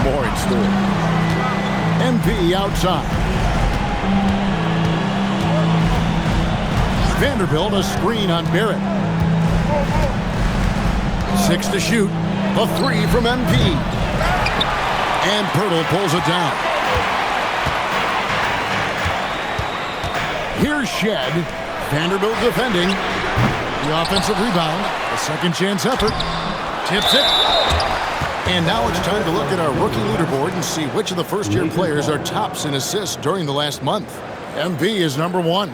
more in store. MP outside. Vanderbilt a screen on Barrett. 6 to shoot. A 3 from MP. And Pirtle pulls it down. Here's Shed. Vanderbilt defending. The offensive rebound. A second chance effort. Tips it. And now it's time to look at our rookie leaderboard and see which of the first-year players are tops in assists during the last month. MP is number 1.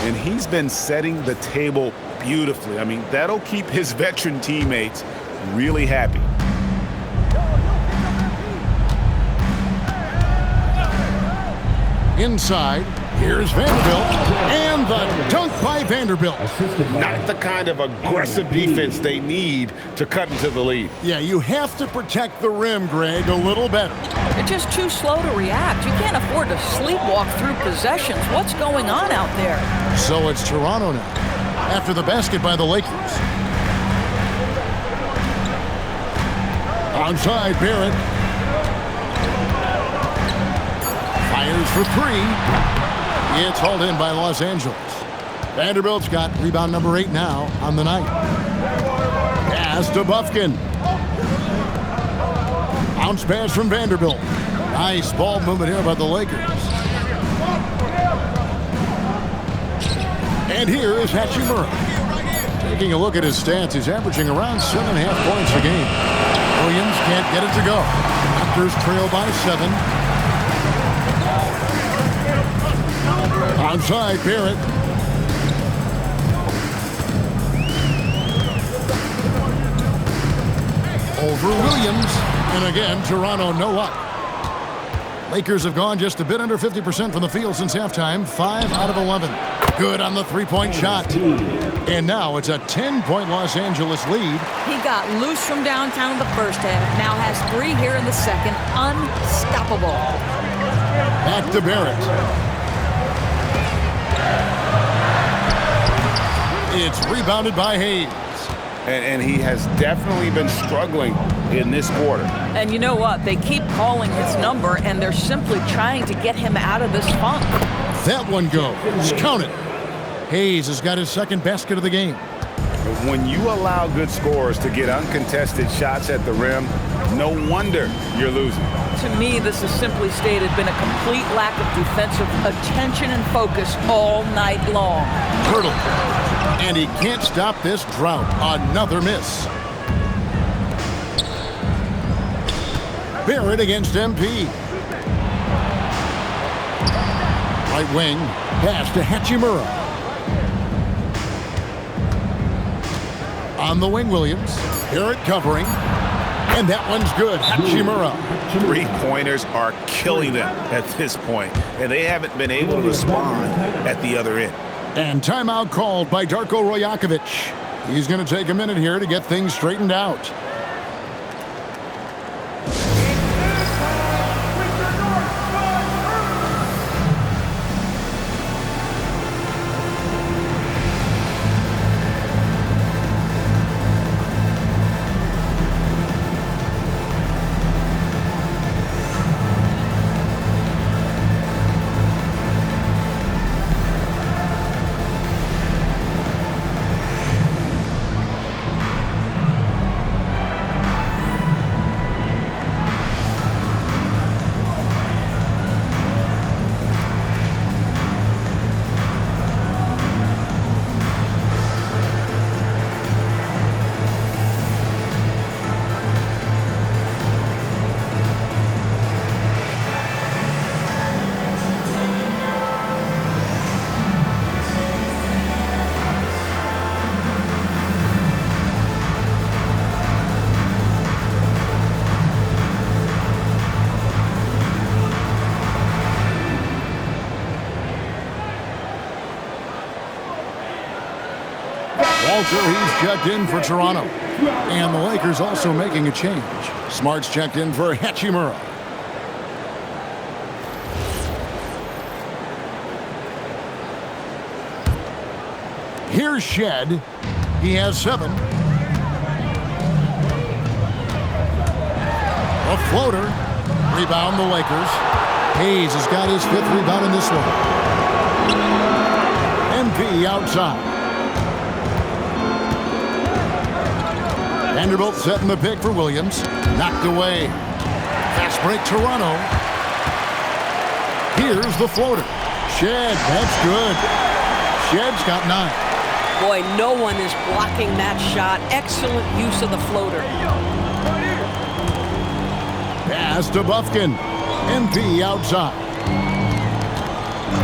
And he's been setting the table beautifully. I mean, that'll keep his veteran teammates really happy. Inside, here's Vanderbilt, and the dunk by Vanderbilt. Not the kind of aggressive defense they need to cut into the lead. Yeah, you have to protect the rim, Greg, a little better. You're just too slow to react. You can't afford to sleepwalk through possessions. What's going on out there? So it's Toronto now, after the basket by the Lakers. Onside, Barrett. Fires for 3. It's hauled in by Los Angeles. Vanderbilt's got rebound number 8 now on the night. Pass to Bufkin. Bounce pass from Vanderbilt. Nice ball movement here by the Lakers. And here is Hachimura. Taking a look at his stats, he's averaging around 7.5 points a game. Williams can't get it to go. Raptors trail by 7. Onside, Barrett. Over Williams. And again, Toronto no luck. Lakers have gone just a bit under 50% from the field since halftime. 5 out of 11. Good on the three-point shot. And now it's a 10-point Los Angeles lead. He got loose from downtown in the first half. Now has 3 here in the second. Unstoppable. Back to Barrett. It's rebounded by Hayes. And he has definitely been struggling in this quarter. And you know what? They keep calling his number, and they're simply trying to get him out of this funk. That one goes. Count it. Hayes has got his second basket of the game. When you allow good scorers to get uncontested shots at the rim, no wonder you're losing. To me, this has simply stated been a complete lack of defensive attention and focus all night long. Pirtle. And he can't stop this drought. Another miss. Barrett against MP. Right wing. Pass to Hachimura. On the wing, Williams. Barrett covering. And that one's good. Hachimura. Three-pointers are killing them at this point, and they haven't been able to respond at the other end. And timeout called by Darko Rojakovic. He's going to take a minute here to get things straightened out. Walter, he's checked in for Toronto. And the Lakers also making a change. Smart's checked in for Hachimura. Here's Shed. He has 7. A floater. Rebound the Lakers. Hayes has got his 5th rebound in this one. MP outside. Vanderbilt setting the pick for Williams. Knocked away. Fast break Toronto. Here's the floater. Shed, that's good. Shed's got 9. Boy, no one is blocking that shot. Excellent use of the floater. Pass to Bufkin. MP outside.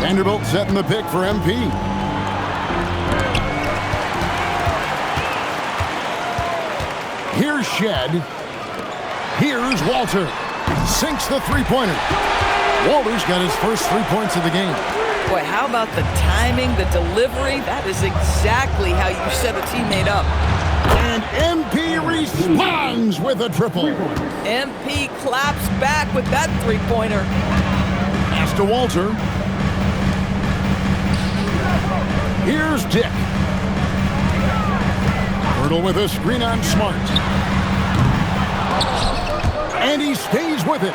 Vanderbilt setting the pick for MP. Here's Shed. Here's Walter. Sinks the three-pointer. Walter's got his first 3 points of the game. Boy, how about the timing, the delivery? That is exactly how you set a teammate up. And MP responds with a triple. MP claps back with that three-pointer. Pass to Walter. Here's Dick. Hurdle with a screen on Smart. And he stays with it.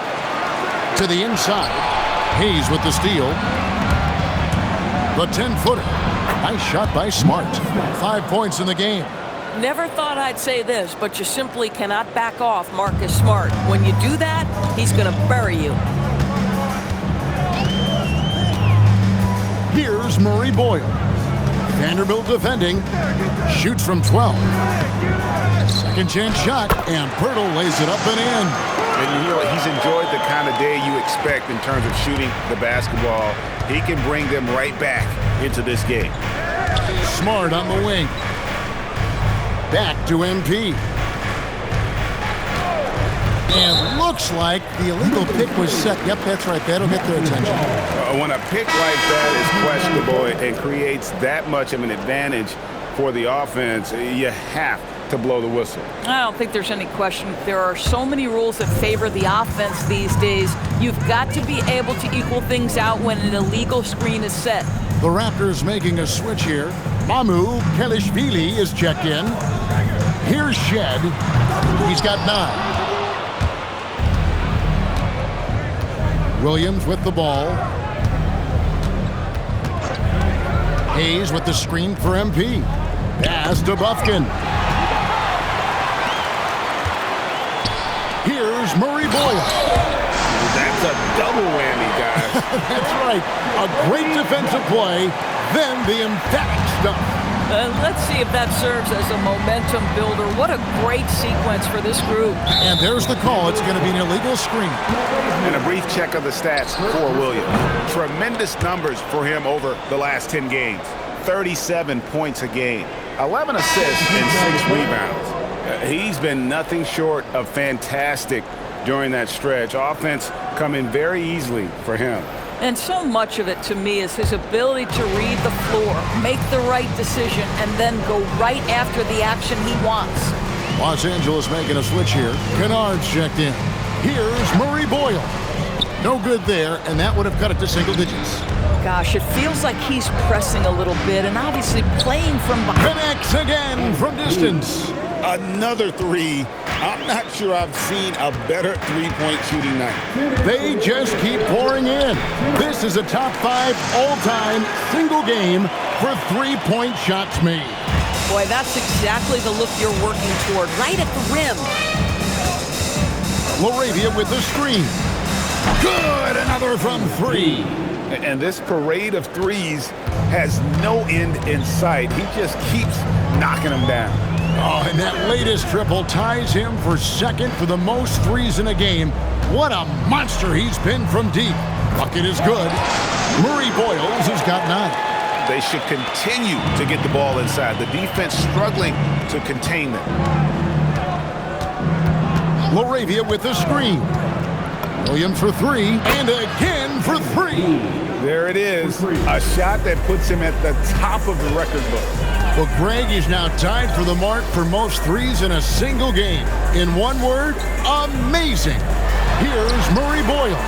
To the inside. Hayes with the steal. The 10-footer. Nice shot by Smart. 5 points in the game. Never thought I'd say this, but you simply cannot back off Marcus Smart. When you do that, he's going to bury you. Here's Murray Boyle. Vanderbilt defending. Shoots from 12. Second chance shot, and Pirtle lays it up and in. And you know, he's enjoyed the kind of day you expect in terms of shooting the basketball. He can bring them right back into this game. Smart on the wing. Back to MP. And looks like the illegal pick was set. Yep, that's right. That'll get their attention. When a pick like that is questionable and creates that much of an advantage for the offense, you have to blow the whistle. I don't think there's any question. There are so many rules that favor the offense these days. You've got to be able to equal things out when an illegal screen is set. The Raptors making a switch here. Mamu Kelishvili is checked in. Here's Shed. He's got 9. Williams with the ball. Hayes with the screen for MP. Pass to Bufkin. Here's Murray Boyle. That's a double whammy, guys. That's right. A great defensive play, then the emphatic stuff. Let's see if that serves as a momentum builder. What a great sequence for this group. And there's the call. It's going to be an illegal screen. And a brief check of the stats for Williams. Tremendous numbers for him over the last 10 games. 37 points a game, 11 assists, and 6 rebounds. He's been nothing short of fantastic during that stretch. Offense coming very easily for him. And so much of it, to me, is his ability to read the floor, make the right decision, and then go right after the action he wants. Los Angeles making a switch here. Kennard's checked in. Here's Murray Boyle. No good there, and that would have cut it to single digits. Gosh, it feels like he's pressing a little bit and obviously playing from behind. Connects again from distance. Another three. I'm not sure I've seen a better three-point shooting night. They just keep pouring in. This is a top 5 all-time single game for three-point shots made. Boy, that's exactly the look you're working toward, right at the rim. Laravia with the screen. Good, another from 3. And this parade of threes has no end in sight. He just keeps knocking them down. Oh, and that latest triple ties him for second for the most threes in a game. What a monster he's been from deep. Bucket is good. Murray Boyles has got 9. They should continue to get the ball inside. The defense struggling to contain them. Laravia with the screen. Williams for 3, and again for 3. There it is, a shot that puts him at the top of the record book. Well, Greg is now tied for the mark for most threes in a single game. In one word, amazing. Here's Murray Boyle.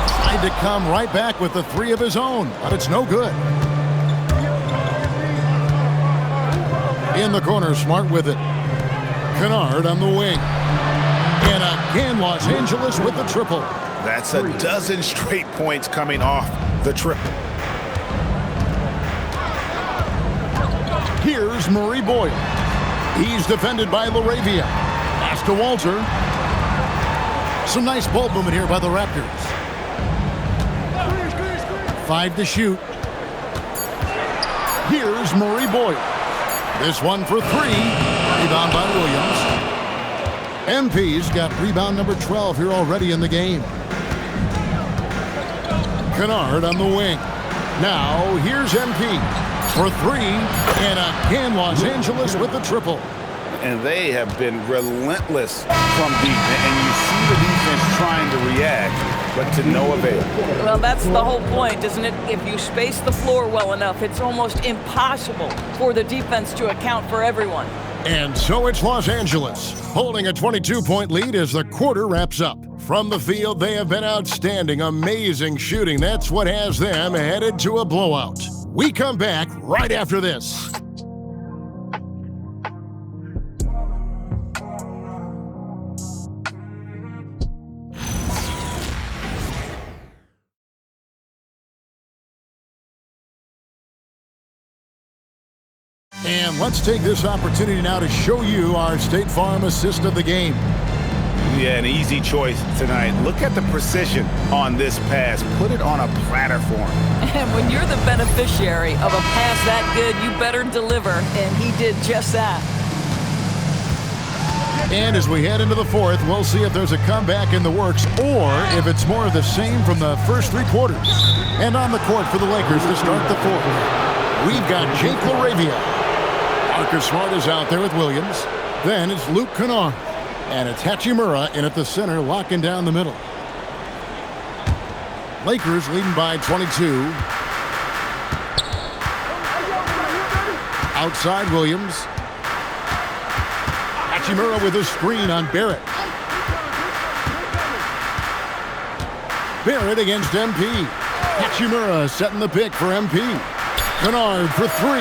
Tried to come right back with the 3 of his own, but it's no good. In the corner, Smart with it. Kennard on the wing. And again, Los Angeles with the triple. That's a dozen straight points coming off the triple. Here's Murray Boyle. He's defended by Laravia. Pass to Walter. Some nice ball movement here by the Raptors. 5 to shoot. Here's Murray Boyle. This one for 3. Rebound by Williams. MP's got rebound number 12 here already in the game. Kennard on the wing. Now here's MP for 3. And again, Los Angeles with the triple. And they have been relentless from deep. And you see the defense trying to react, but to no avail. Well, that's the whole point, isn't it? If you space the floor well enough, it's almost impossible for the defense to account for everyone. And so it's Los Angeles, holding a 22-point lead as the quarter wraps up. From the field, they have been outstanding, amazing shooting. That's what has them headed to a blowout. We come back right after this. And let's take this opportunity now to show you our State Farm assist of the game. Yeah, an easy choice tonight. Look at the precision on this pass. Put it on a platter for him. And when you're the beneficiary of a pass that good, you better deliver, and he did just that. And as we head into the fourth, we'll see if there's a comeback in the works or if it's more of the same from the first 3 quarters. And on the court for the Lakers to start the fourth, we've got Jake Laravia. Marcus Smart is out there with Williams. Then it's Luke Kennard. And it's Hachimura in at the center, locking down the middle. Lakers leading by 22. Outside Williams. Hachimura with a screen on Barrett. Barrett against MP. Hachimura setting the pick for MP. Kennard for 3.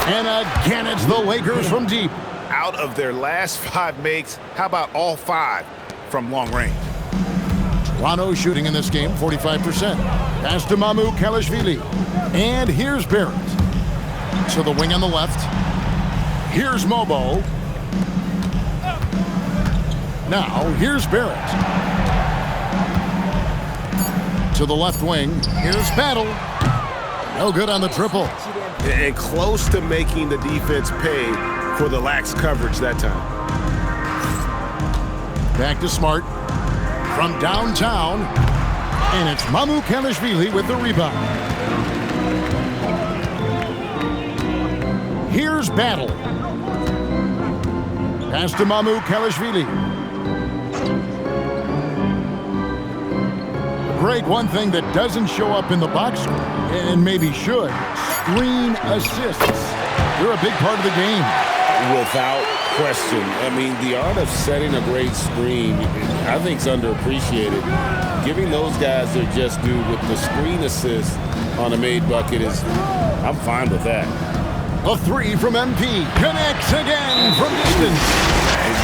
And again, it's the Lakers from deep. Out of their last 5 makes, how about all 5 from long range? Toronto shooting in this game, 45%. Pass to Mamu Kalashvili. And here's Barrett. To the wing on the left. Here's Mobo. Now, here's Barrett. To the left wing. Here's Battle. No good on the triple. And close to making the defense pay for the lax coverage that time. Back to Smart. From downtown. And it's Mamu Kalashvili with the rebound. Here's Battle. Pass to Mamu Kalashvili. Greg, one thing that doesn't show up in the box score, and maybe should, screen assists. They're a big part of the game. Without question. I mean, the art of setting a great screen, I think, is underappreciated. Giving those guys their just due with the screen assist on a made bucket is, I'm fine with that. A 3 from MP. Connects again from distance.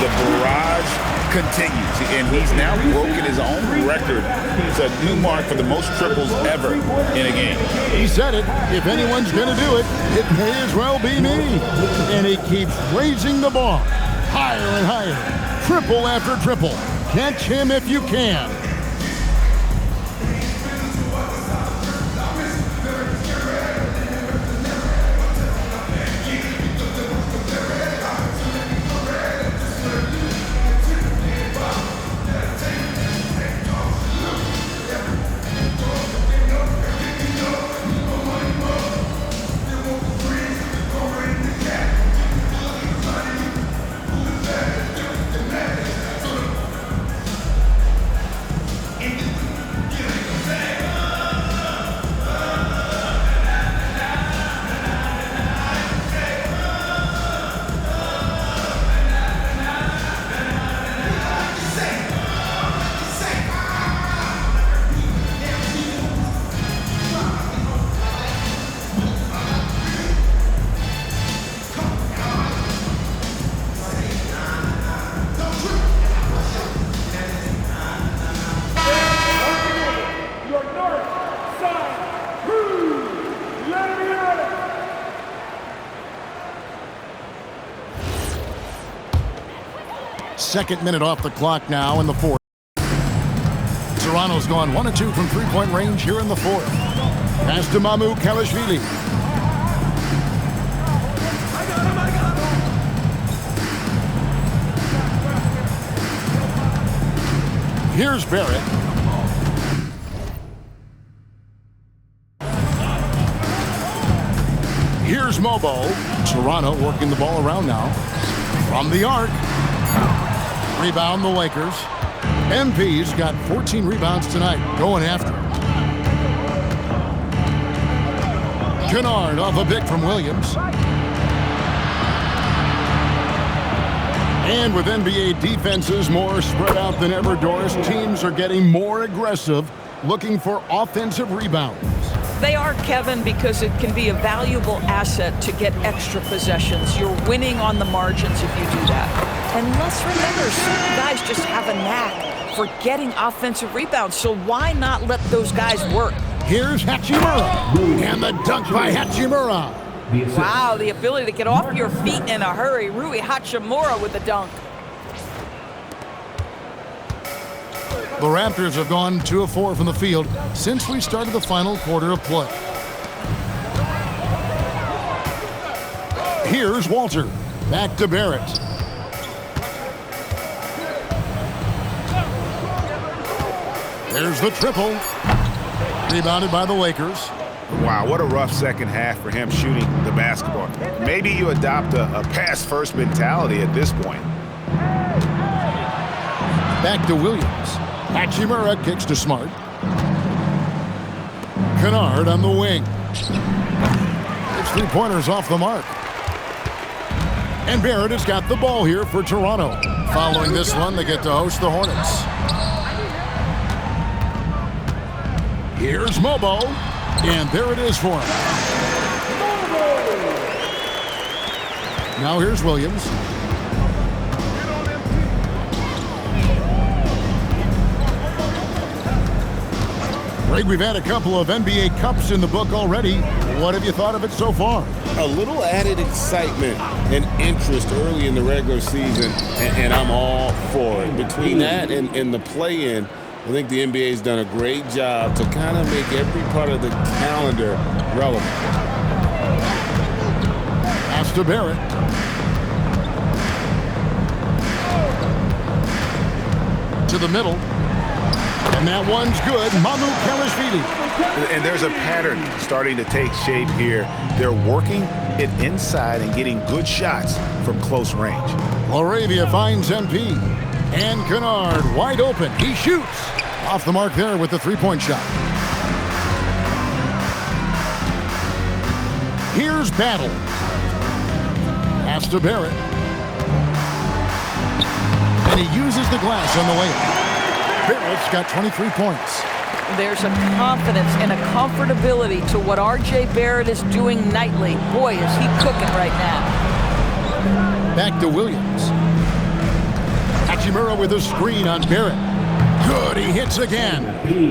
The barrage continues, and he's now broken his own record. It's a new mark for the most triples ever in a game. He said it. If anyone's going to do it, it may as well be me. And he keeps raising the bar. Higher and higher. Triple after triple. Catch him if you can. 22nd minute off the clock now in the fourth. Toronto's gone 1 of 2 from three-point range here in the fourth. Pass to MyCareer. Here's Barrett. Here's Mobo. Toronto working the ball around now. From the arc. Rebound the Lakers. MP's got 14 rebounds tonight. Going after. Kennard off a pick from Williams. And with NBA defenses more spread out than ever, Doris, teams are getting more aggressive, looking for offensive rebounds. They are, Kevin, because it can be a valuable asset to get extra possessions. You're winning on the margins if you do that. And let's remember, certain guys just have a knack for getting offensive rebounds, so why not let those guys work? Here's Hachimura, and the dunk by Hachimura. Wow, the ability to get off your feet in a hurry. Rui Hachimura with the dunk. The Raptors have gone 2 of 4 from the field since we started the final quarter of play. Here's Walter. Back to Barrett. There's the triple. Rebounded by the Lakers. Wow, what a rough second half for him shooting the basketball. Maybe you adopt a pass-first mentality at this point. Back to Williams. Hachimura kicks to Smart. Kennard on the wing. It's three-pointers off the mark. And Barrett has got the ball here for Toronto. Following this one, they get to host the Hornets. Here's Mobo. And there it is for him. Now here's Williams. Greg, we've had a couple of NBA Cups in the book already. What have you thought of it so far? A little added excitement and interest early in the regular season, and I'm all for it. Between that and the play-in, I think the NBA's done a great job to kind of make every part of the calendar relevant. Pass to Barrett. To the middle. And that one's good. MyCareer. And there's a pattern starting to take shape here. They're working it inside and getting good shots from close range. Laravia finds MP. And Kennard wide open. He shoots. Off the mark there with the three-point shot. Here's Battle. Pass to Barrett. And he uses the glass on the layup. Barrett's got 23 points. There's a confidence and a comfortability to what R.J. Barrett is doing nightly. Boy, is he cooking right now. Back to Williams. Hachimura with a screen on Barrett. Good, he hits again.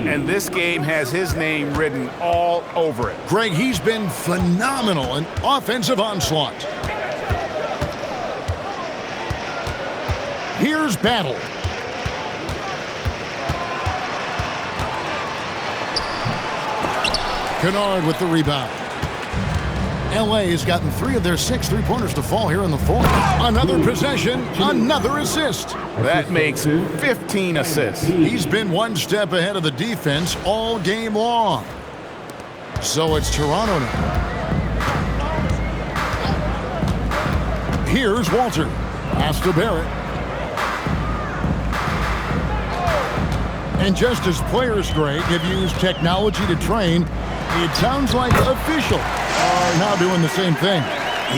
And this game has his name written all over it. Greg, he's been phenomenal in offensive onslaught. Here's Battle. Kennard with the rebound. LA has gotten 3 of their 6 three-pointers to fall here in the fourth. Another possession, another assist. That makes 15 assists. He's been one step ahead of the defense all game long. So it's Toronto now. Here's Walter. Pass to Barrett. And just as players, Greg, have used technology to train, it sounds like officials are now doing the same thing.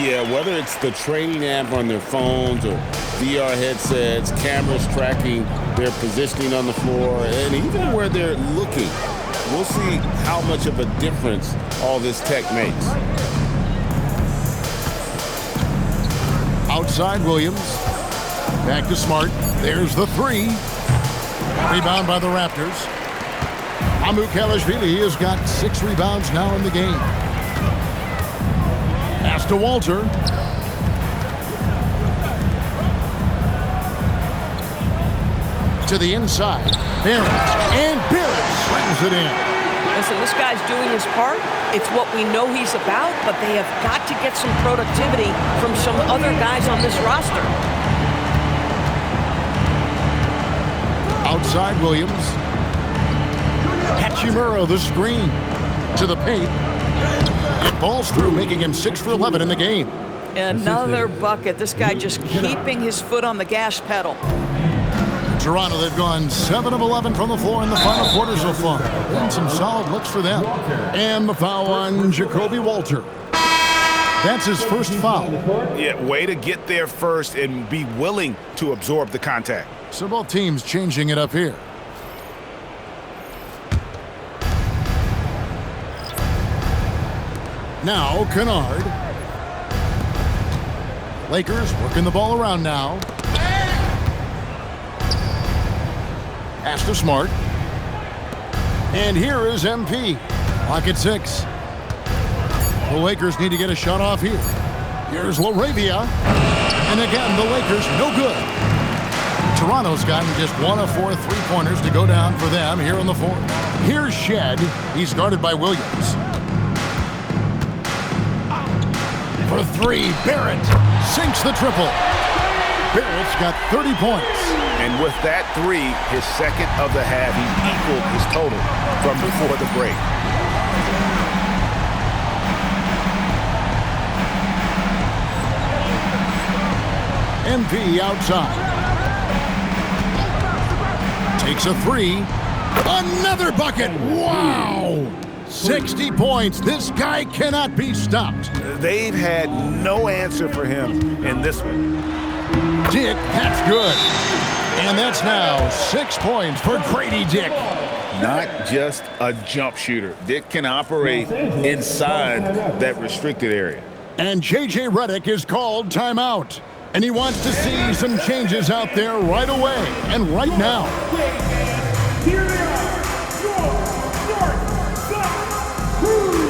Yeah, whether it's the training app on their phones or VR headsets, cameras tracking their positioning on the floor, and even where they're looking, we'll see how much of a difference all this tech makes. Outside Williams. Back to Smart. There's the three. Rebound by the Raptors. MyCareer has got 6 rebounds now in the game. Pass to Walter. To the inside. Barrett. And Barrett slams it in. Listen, this guy's doing his part. It's what we know he's about, but they have got to get some productivity from some other guys on this roster. Outside Williams. Hachimura the screen. To the paint. It balls through, making him 6 for 11 in the game. Another bucket. This guy just keeping his foot on the gas pedal. Toronto, they've gone 7 of 11 from the floor in the final quarter so far. And some solid looks for them. And the foul on Jacoby Walter. That's his first foul. Yeah, way to get there first and be willing to absorb the contact. So both teams changing it up here. Now, Kennard. Lakers working the ball around now. Pass to Smart. And here is MP. Clock at 6. The Lakers need to get a shot off here. Here's LaRavia. And again, the Lakers no good. Toronto's gotten just 1 of 4 3-pointers to go down for them here in the fourth. Here's Shed. He's guarded by Williams. For 3, Barrett sinks the triple. Barrett's got 30 points. And with that 3, his second of the half, he equaled his total from before the break. MP outside. Takes a 3. Another bucket. Wow! 60 points. This guy cannot be stopped. They've had no answer for him in this one. Dick, that's good. And that's now 6 points for Grady Dick. Not just a jump shooter. Dick can operate inside that restricted area. And J.J. Redick is called timeout. And he wants to see some changes out there right away and right now. Here they are, your North-South crew.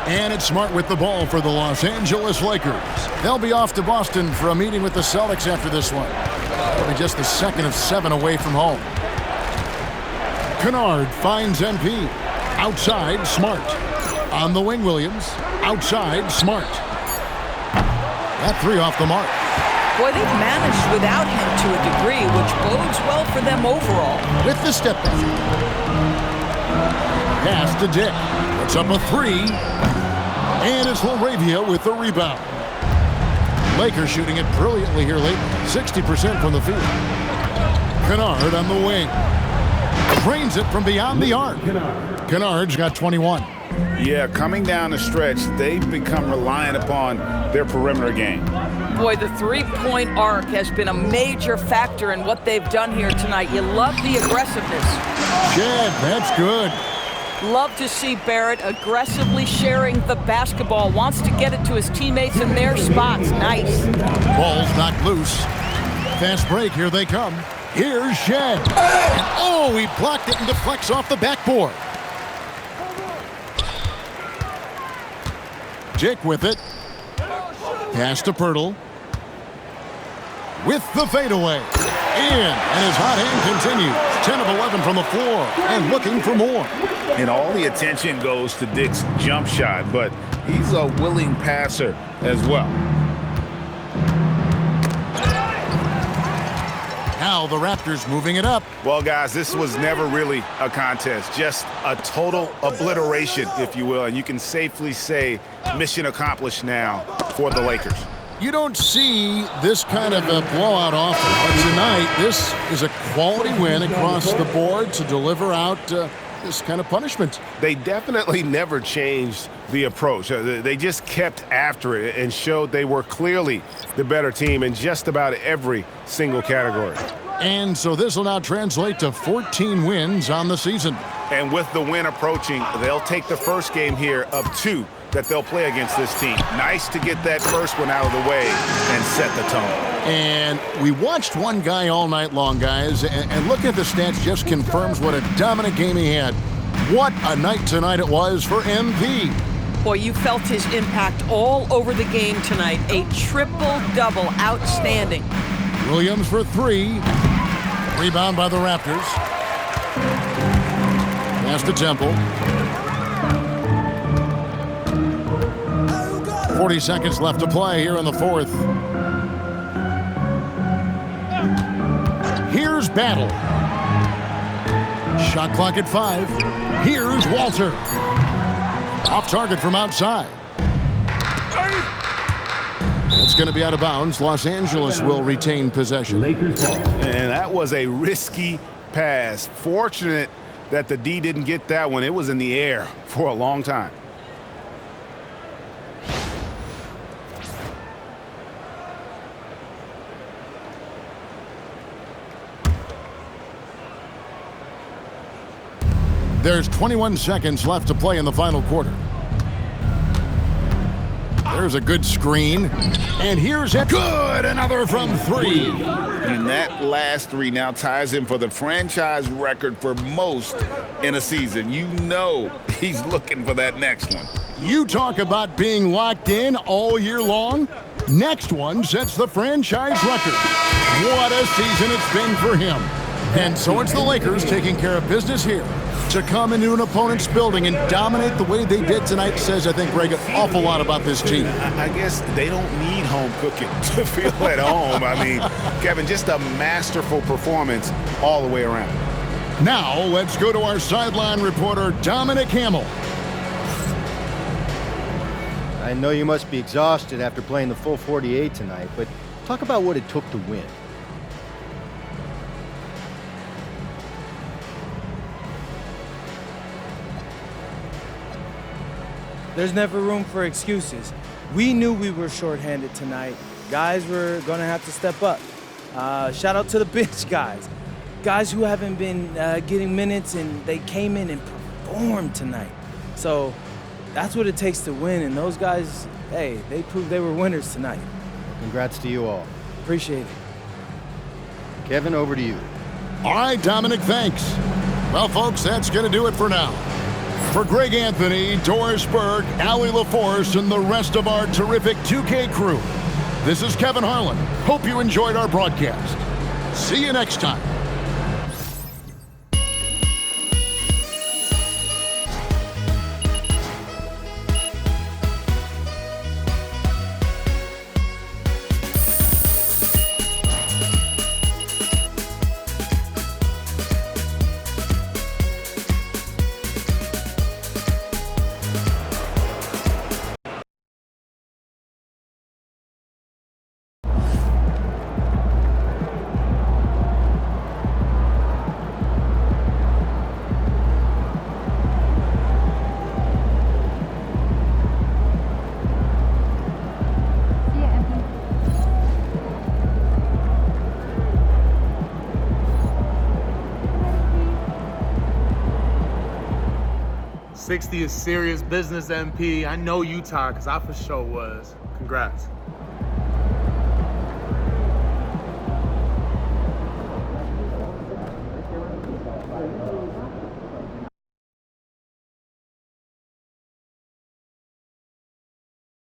And it's Smart with the ball for the Los Angeles Lakers. They'll be off to Boston for a meeting with the Celtics after this one. They'll be just the second of 7 away from home. Kennard finds MP. Outside, Smart. On the wing, Williams. Outside, Smart. That 3 off the mark. Boy, they've managed without him to a degree, which bodes well for them overall. With the step back. Pass to Dick. Puts up a 3. And it's LaRavia with the rebound. Lakers shooting it brilliantly here lately. 60% from the field. Kennard on the wing. Drains it from beyond the arc. Kennard's got 21. Yeah, coming down the stretch, they've become reliant upon their perimeter game. Boy, the three-point arc has been a major factor in what they've done here tonight. You love the aggressiveness. Jed, that's good. Love to see Barrett aggressively sharing the basketball. Wants to get it to his teammates in their spots. Nice. Ball's knocked loose. Fast break, here they come. Here's Shed. And oh, he blocked it and deflects off the backboard. Jake with it. Pass to Pirtle. With the fadeaway. In, and his hot hand continues. 10 of 11 from the floor and looking for more. And all the attention goes to Dick's jump shot, but he's a willing passer as well. Now the Raptors moving it up. Well, guys, this was never really a contest, just a total obliteration, if you will. And you can safely say mission accomplished now for the Lakers. You don't see this kind of a blowout often, but tonight this is a quality win across the board to deliver out this kind of punishment. They definitely never changed the approach. They just kept after it and showed they were clearly the better team in just about every single category. And so this will now translate to 14 wins on the season. And with the win approaching, they'll take the first game here of 2 that they'll play against this team. Nice to get that first one out of the way and set the tone. And we watched one guy all night long, guys, and looking at the stats just confirms what a dominant game he had. What a night tonight it was for MP. Boy, you felt his impact all over the game tonight. A triple-double, outstanding. Williams for 3. Rebound by the Raptors. Pass to Temple. 40 seconds left to play here in the fourth. Here's Battle. Shot clock at 5. Here's Walter. Off target from outside. It's going to be out of bounds. Los Angeles will retain possession. And that was a risky pass. Fortunate that the D didn't get that one. It was in the air for a long time. There's 21 seconds left to play in the final quarter. There's a good screen. And here's a good, another from 3. And that last 3 now ties him for the franchise record for most in a season. You know he's looking for that next one. You talk about being locked in all year long. Next one sets the franchise record. What a season it's been for him. And so it's the Lakers taking care of business here. To come into an opponent's building and dominate the way they did tonight says, I think, Greg, an awful lot about this team. I guess they don't need home cooking to feel at home. I mean, Kevin, just a masterful performance all the way around. Now, let's go to our sideline reporter, Dominic Hamill. I know you must be exhausted after playing the full 48 tonight, but talk about what it took to win. There's never room for excuses. We knew we were shorthanded tonight. Guys were going to have to step up. Shout out to the bench guys. Guys who haven't been getting minutes, and they came in and performed tonight. So that's what it takes to win, and those guys, hey, they proved they were winners tonight. Congrats to you all. Appreciate it. Kevin, over to you. All right, Dominic, thanks. Well, folks, that's going to do it for now. For Greg Anthony, Doris Berg, Allie LaForce, and the rest of our terrific 2K crew, this is Kevin Harlan. Hope you enjoyed our broadcast. See you next time. See ya, MP. 60 is serious business, MP. I know you tired, because I for sure was. Congrats.